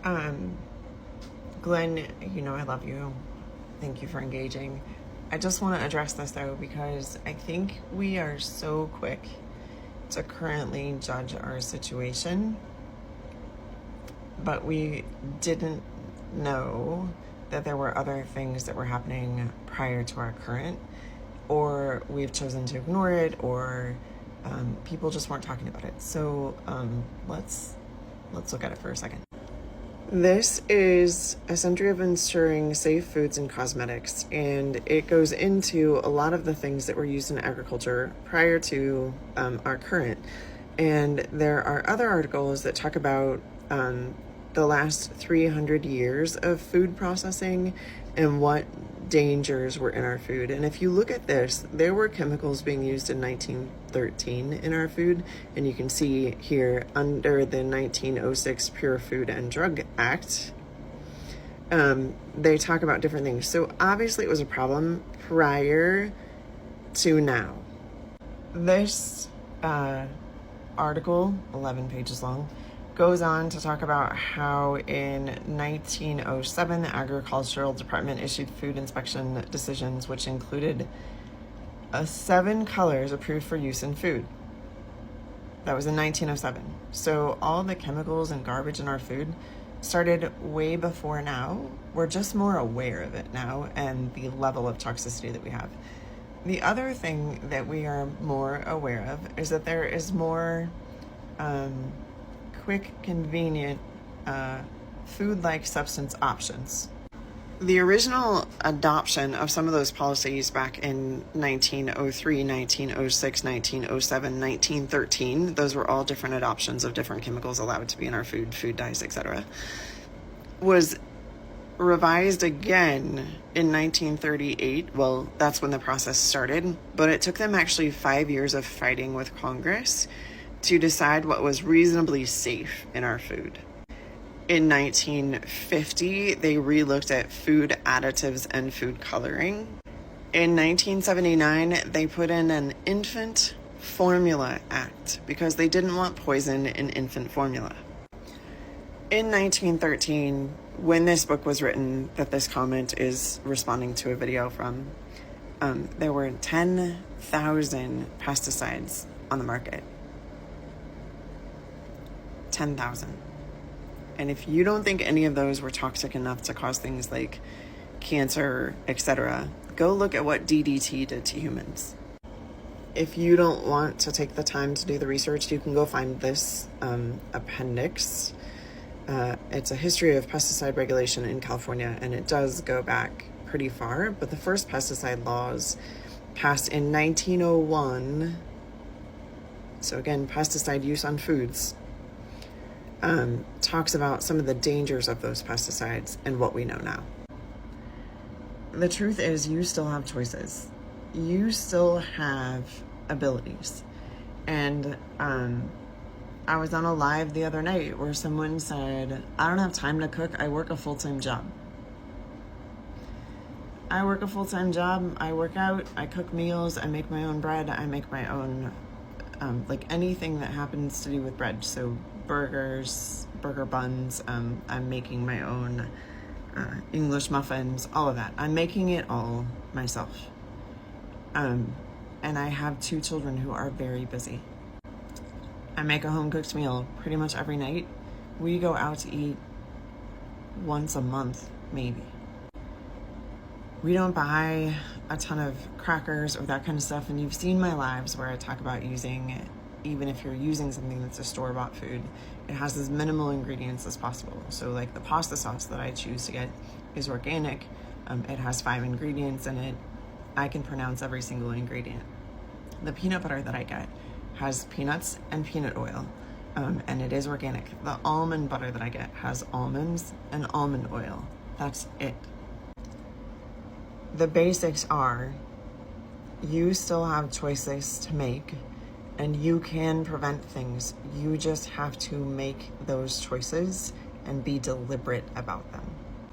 Um, Glenn, you know I love you. Thank you for engaging. I just want to address this though, because I think we are so quick to currently judge our situation, but we didn't know that there were other things that were happening prior to our current, or we've chosen to ignore it, or people just weren't talking about it. So let's look at it for a second. This is a century of ensuring safe foods and cosmetics, and it goes into a lot of the things that were used in agriculture prior to our current. And there are other articles that talk about the last 300 years of food processing and what dangers were in our food. And if you look at this, there were chemicals being used in 1913 in our food, and you can see here under the 1906 Pure Food and Drug Act, they talk about different things. So obviously it was a problem prior to now. This article, 11 pages long, goes on to talk about how in 1907 the Agricultural Department issued food inspection decisions which included 7 colors approved for use in food. That was in 1907. So all the chemicals and garbage in our food started way before now. We're just more aware of it now and the level of toxicity that we have. The other thing that we are more aware of is that there is more quick, convenient food-like substance options. The original adoption of some of those policies back in 1903, 1906, 1907, 1913, those were all different adoptions of different chemicals allowed to be in our food, food dyes, etc., was revised again in 1938. Well, that's when the process started, but it took them actually 5 years of fighting with Congress to decide what was reasonably safe in our food. In 1950, they re-looked at food additives and food coloring. In 1979, they put in an Infant Formula Act because they didn't want poison in infant formula. In 1913, when this book was written, that this comment is responding to a video from, there were 10,000 pesticides on the market. 10,000. And if you don't think any of those were toxic enough to cause things like cancer, etc., go look at what DDT did to humans. If you don't want to take the time to do the research, you can go find this appendix. It's a history of pesticide regulation in California, and it does go back pretty far, but the first pesticide laws passed in 1901. So again, pesticide use on foods. Talks about some of the dangers of those pesticides and what we know now. The truth is, you still have choices. You still have abilities. And I was on a live the other night where someone said, I don't have time to cook. I work a full-time job. I work a full-time job. I work out. I cook meals. I make my own bread. I make my own, like anything that happens to do with bread. So burgers, burger buns, I'm making my own English muffins, all of that. I'm making it all myself. And I have 2 children who are very busy. I make a home-cooked meal pretty much every night. We go out to eat once a month, maybe. We don't buy a ton of crackers or that kind of stuff, and you've seen my lives where I talk about using, even if you're using something that's a store-bought food, it has as minimal ingredients as possible. So like the pasta sauce that I choose to get is organic. It has 5 ingredients in it. I can pronounce every single ingredient. The peanut butter that I get has peanuts and peanut oil, and it is organic. The almond butter that I get has almonds and almond oil. That's it. The basics are, you still have choices to make, and you can prevent things. You just have to make those choices and be deliberate about them.